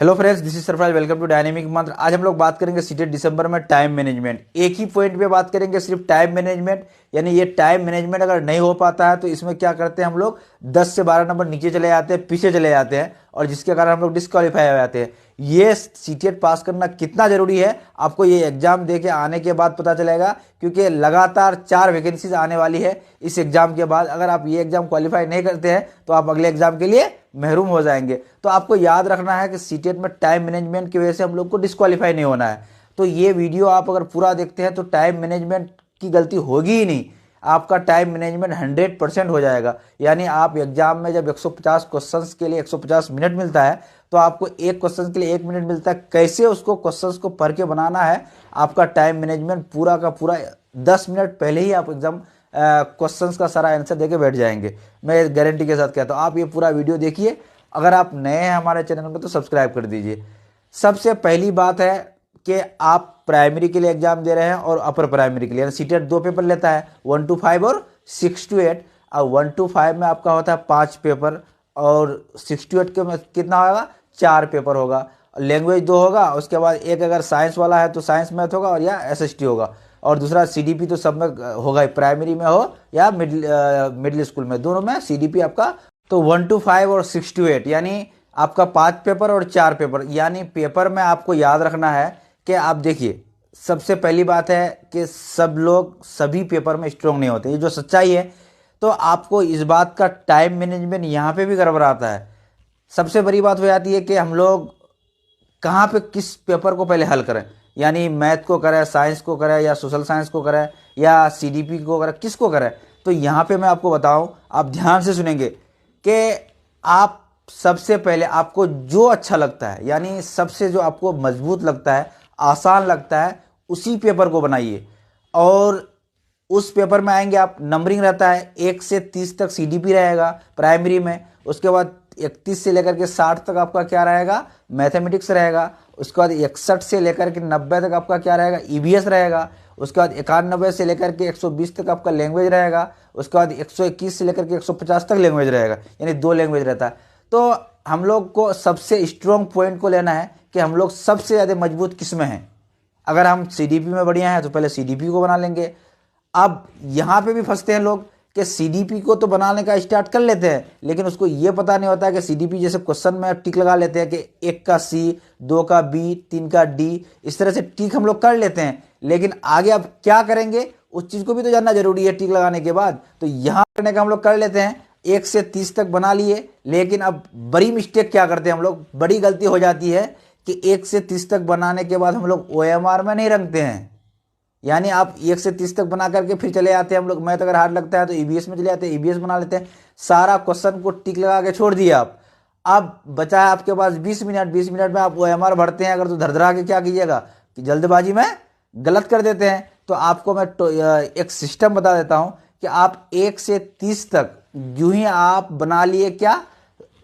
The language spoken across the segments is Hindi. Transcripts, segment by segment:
Hello friends, this is Sarfaraz. Welcome to dynamic Mantra. आज हम लोग बात करेंगे सीटेट दिसंबर में टाइम मैनेजमेंट। एक ही पॉइंट पे बात करेंगे, सिर्फ टाइम मैनेजमेंट। यानी ये टाइम मैनेजमेंट अगर नहीं हो पाता है तो इसमें क्या करते हैं हम लोग 10 से 12 नंबर नीचे चले जाते हैं, पीछे चले जाते हैं, और जिसके कारण हम लोग डिस्क्वालीफाई हो जाते हैं। ये सीटेट पास करना कितना जरूरी है आपको ये एग्जाम दे के आने के बाद पता चलेगा, क्योंकि लगातार 4 वैकेंसीज आने वाली है इस एग्जाम के बाद। अगर आप ये एग्जाम क्वालिफाई नहीं करते हैं तो आप अगले एग्जाम के लिए महरूम हो जाएंगे। तो आपको याद रखना है कि सीटेट में टाइम मैनेजमेंट की वजह से हम लोग को डिस्क्वालीफाई नहीं होना है। तो ये वीडियो आप अगर पूरा देखते हैं तो टाइम मैनेजमेंट की गलती होगी ही नहीं, आपका टाइम मैनेजमेंट 100% हो जाएगा। यानी आप एग्जाम में जब 150 क्वेश्चंस के लिए 150 मिनट मिलता है तो आपको एक क्वेश्चन के लिए 1 मिनट मिलता है। कैसे उसको क्वेश्चंस को पढ़ के बनाना है, आपका टाइम मैनेजमेंट पूरा का पूरा 10 मिनट पहले ही आप एग्जाम क्वेश्चंस का सारा आंसर देके बैठ जाएंगे। मैं गारंटी के साथ कहता हूँ। आप ये पूरा वीडियो देखिए। अगर आप नए हैं हमारे चैनल में तो सब्सक्राइब कर दीजिए। सबसे पहली बात है कि आप प्राइमरी के लिए एग्जाम दे रहे हैं और अपर प्राइमरी के लिए, यानी सीटेट 2 पेपर लेता है, 1 to 5 और 6 to 8। और 1 to 5 में आपका होता है 5 पेपर, और 6 to 8 के में कितना होगा, 4 पेपर होगा। लैंग्वेज 2 होगा, उसके बाद एक अगर साइंस वाला है तो साइंस मैथ होगा और या एसएसटी होगा, और दूसरा सीडीपी तो सब में होगा, प्राइमरी में हो या मिडिल स्कूल में, दोनों में सीडीपी आपका। तो 1 to 5 और 6 to 8 यानी आपका 5 पेपर और 4 पेपर। यानी पेपर में आपको याद रखना है कि आप देखिए, सबसे पहली बात है कि सब लोग सभी पेपर में स्ट्रांग नहीं होते, ये जो सच्चाई है। तो आपको इस बात का टाइम मैनेजमेंट यहाँ पे भी गड़बड़ाता है। सबसे बड़ी बात हो जाती है कि हम लोग कहाँ पे किस पेपर को पहले हल करें, यानी मैथ को करें, साइंस को करें, या सोशल साइंस को करें, या सीडीपी को करें, किसको करें। तो यहाँ पे मैं आपको बताऊं, आप ध्यान से सुनेंगे कि आप सबसे पहले आपको जो अच्छा लगता है, यानी सबसे जो आपको मजबूत लगता है, आसान लगता है, उसी पेपर को बनाइए। और उस पेपर में आएंगे आप, नंबरिंग रहता है 1 से 30 तक सीडीपी रहेगा प्राइमरी में। उसके बाद 31 से लेकर के 60 तक आपका क्या रहेगा, मैथमेटिक्स रहेगा। उसके बाद 61 से लेकर के 90 तक आपका क्या रहेगा, ईवीएस रहेगा। उसके बाद 91 से लेकर के 120 तक आपका लैंग्वेज रहेगा। उसके बाद 121 से लेकर के 150 तक लैंग्वेज रहेगा, यानी 2 लैंग्वेज रहता है। तो हम लोग को सबसे स्ट्रॉन्ग पॉइंट को लेना है कि हम लोग सबसे ज़्यादा मजबूत किस में हैं। अगर हम सीडीपी में बढ़िया हैं तो पहले सीडीपी को बना लेंगे। अब यहाँ पे भी फंसते हैं लोग कि सीडीपी को तो बनाने का स्टार्ट कर लेते हैं, लेकिन उसको ये पता नहीं होता है कि सीडीपी जैसे क्वेश्चन में टिक लगा लेते हैं कि 1 का सी, 2 का बी, 3 का डी, इस तरह से टिक हम लोग कर लेते हैं। लेकिन आगे अब क्या करेंगे उस चीज़ को भी तो जानना जरूरी है टिक लगाने के बाद। तो यहाँ करने का हम लोग कर लेते हैं, 1 से 30 तक बना लिए। लेकिन अब बड़ी मिस्टेक क्या करते हैं हम लोग, बड़ी गलती हो जाती है कि 1 से 30 तक बनाने के बाद हम लोग ओएमआर में नहीं रखते हैं। यानी आप 1 से 30 तक बना करके फिर चले जाते हैं हम लोग, मैथ अगर हार्ड लगता है तो ईवीएस में चले जाते हैं, ईवीएस बना लेते हैं। सारा क्वेश्चन को टिक लगा के छोड़ दिया आप। अब बचा है आपके पास 20 मिनट। 20 मिनट में आप ओएमआर भरते हैं अगर, तो धरधरा के क्या कीजिएगा कि जल्दबाजी में गलत कर देते हैं। तो आपको मैं एक सिस्टम बता देता हूं कि आप 1 से 30 तक यूं ही आप बना लिए, क्या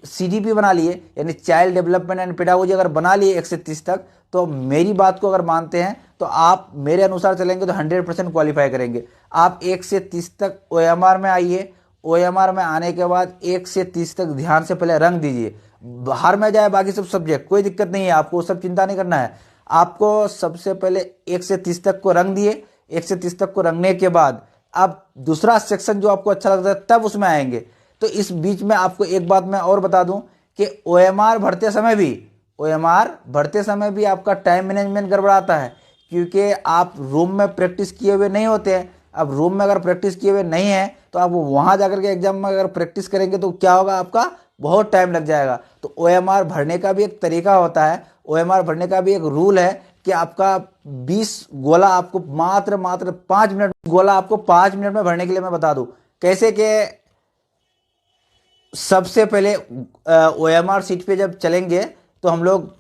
सीडीपी बना लिए, यानी चाइल्ड डेवलपमेंट एंड पेडागोजी अगर बना लिए 1 से 30 तक, तो मेरी बात को अगर मानते हैं तो आप मेरे अनुसार चलेंगे तो 100% क्वालिफाई करेंगे। आप 1 से 30 तक ओएमआर में आइए। ओएमआर में आने के बाद 1 से 30 तक ध्यान से पहले रंग दीजिए। बाहर में जाए बाकी सब सब्जेक्ट, कोई दिक्कत नहीं है, आपको सब चिंता नहीं करना है। आपको सबसे पहले 1 से 30 तक को रंग दिए। 1 से 30 तक को रंगने के बाद आप दूसरा सेक्शन जो आपको अच्छा लगता है तब उसमें आएंगे। तो इस बीच में आपको एक बात मैं और बता दूं कि ओएमआर भरते समय भी आपका टाइम मैनेजमेंट गड़बड़ाता है, क्योंकि आप रूम में प्रैक्टिस किए हुए नहीं होते हैं। अब रूम में अगर प्रैक्टिस किए हुए नहीं है तो आप वहां जाकर के एग्जाम में अगर प्रैक्टिस करेंगे तो क्या होगा, आपका बहुत टाइम लग जाएगा। तो ओएमआर भरने का भी एक तरीका होता है, ओएमआर भरने का भी एक रूल है कि आपका 20 गोला आपको मात्र 5 मिनट, गोला आपको 5 मिनट में भरने के लिए मैं बता दूं कैसे। कि सबसे पहले ओएमआर सीट पे जब चलेंगे तो हम लोग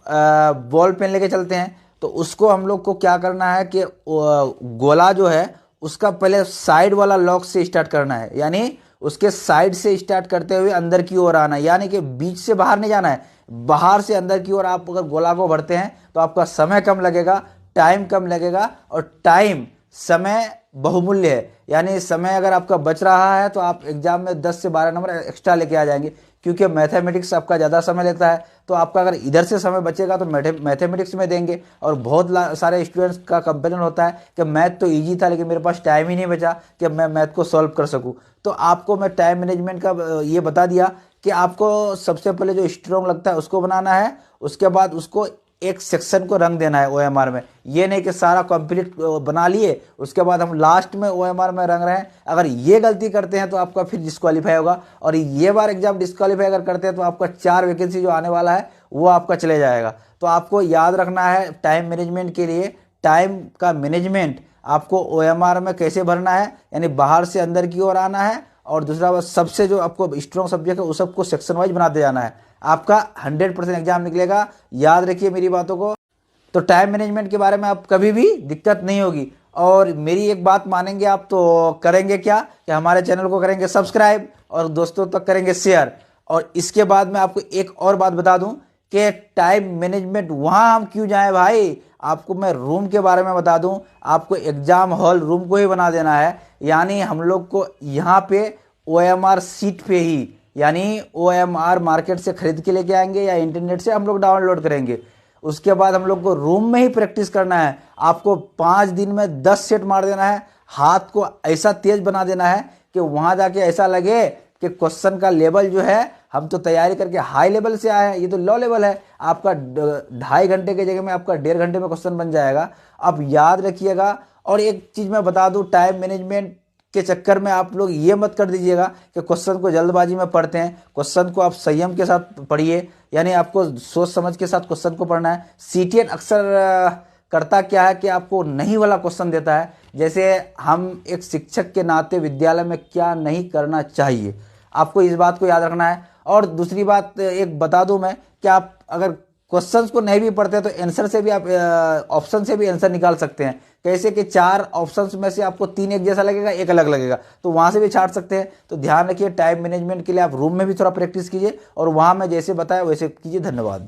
बॉल पेन लेके चलते हैं। तो उसको हम लोग को क्या करना है कि गोला जो है उसका पहले साइड वाला लॉक से स्टार्ट करना है, यानी उसके साइड से स्टार्ट करते हुए अंदर की ओर आना है, यानी कि बीच से बाहर नहीं जाना है, बाहर से अंदर की ओर। आप अगर गोला को भरते हैं तो आपका समय कम लगेगा, टाइम कम लगेगा, और टाइम समय बहुमूल्य है। यानी समय अगर आपका बच रहा है तो आप एग्जाम में 10 से 12 नंबर एक्स्ट्रा लेके आ जाएंगे, क्योंकि मैथमेटिक्स आपका ज़्यादा समय लेता है। तो आपका अगर इधर से समय बचेगा तो मैथमेटिक्स में देंगे। और बहुत सारे स्टूडेंट्स का कंप्लेन होता है कि मैथ तो ईजी था लेकिन मेरे पास टाइम ही नहीं बचा कि मैं मैथ को सॉल्व कर सकूँ। तो आपको मैं टाइम मैनेजमेंट का ये बता दिया कि आपको सबसे पहले जो स्ट्रॉन्ग लगता है उसको बनाना है, उसके बाद उसको एक सेक्शन को रंग देना है ओएमआर में। ये नहीं कि सारा कंप्लीट बना लिए उसके बाद हम लास्ट में ओएमआर में रंग रहे हैं। अगर ये गलती करते हैं तो आपका फिर डिस्क्वालीफाई होगा, और ये बार एग्जाम डिस्क्वालीफाई अगर करते हैं तो आपका 4 वैकेंसी जो आने वाला है वो आपका चले जाएगा। तो आपको याद रखना है टाइम मैनेजमेंट के लिए, टाइम का मैनेजमेंट आपको ओएमआर में कैसे भरना है, यानी बाहर से अंदर की ओर आना है, और दूसरा बात सबसे जो आपको स्ट्रॉन्ग सब्जेक्ट है उस सबको सेक्शन वाइज बनाते जाना है। आपका 100% एग्जाम निकलेगा, याद रखिए मेरी बातों को। तो टाइम मैनेजमेंट के बारे में आप कभी भी दिक्कत नहीं होगी। और मेरी एक बात मानेंगे आप तो करेंगे क्या कि हमारे चैनल को करेंगे सब्सक्राइब और दोस्तों तक करेंगे शेयर। और इसके बाद मैं आपको एक और बात बता दूं कि टाइम मैनेजमेंट वहाँ हम क्यों जाएं भाई, आपको मैं रूम के बारे में बता दूं। आपको एग्जाम हॉल रूम को ही बना देना है, यानी हम लोग को यहाँ पे ओएमआर सीट पे ही, यानी ओएमआर मार्केट से खरीद के लेके आएंगे या इंटरनेट से हम लोग डाउनलोड करेंगे। उसके बाद हम लोग को रूम में ही प्रैक्टिस करना है। आपको 5 दिन में 10 सेट मार देना है, हाथ को ऐसा तेज बना देना है कि वहाँ जाके ऐसा लगे कि क्वेश्चन का लेवल जो है, हम तो तैयारी करके हाई लेवल से आए हैं, ये तो लो लेवल है। आपका 2.5 घंटे की जगह में आपका 1.5 घंटे में क्वेश्चन बन जाएगा। अब याद रखिएगा। और एक चीज़ मैं बता दूं, टाइम मैनेजमेंट के चक्कर में आप लोग ये मत कर दीजिएगा कि क्वेश्चन को जल्दबाजी में पढ़ते हैं। क्वेश्चन को आप संयम के साथ पढ़िए, यानी आपको सोच समझ के साथ क्वेश्चन को पढ़ना है। सीटीएट अक्सर करता क्या है कि आपको नहीं वाला क्वेश्चन देता है। जैसे हम एक शिक्षक के नाते विद्यालय में क्या नहीं करना चाहिए, आपको इस बात को याद रखना है। और दूसरी बात एक बता दूं मैं कि आप अगर क्वेश्चंस को नहीं भी पढ़ते तो आंसर से भी आप ऑप्शन से भी आंसर निकाल सकते हैं। कैसे कि 4 ऑप्शंस में से आपको 3 एक जैसा लगेगा, एक अलग लगेगा, तो वहां से भी छाट सकते हैं। तो ध्यान रखिए, टाइम मैनेजमेंट के लिए आप रूम में भी थोड़ा प्रैक्टिस कीजिए और वहां मैं जैसे बताया वैसे कीजिए। धन्यवाद।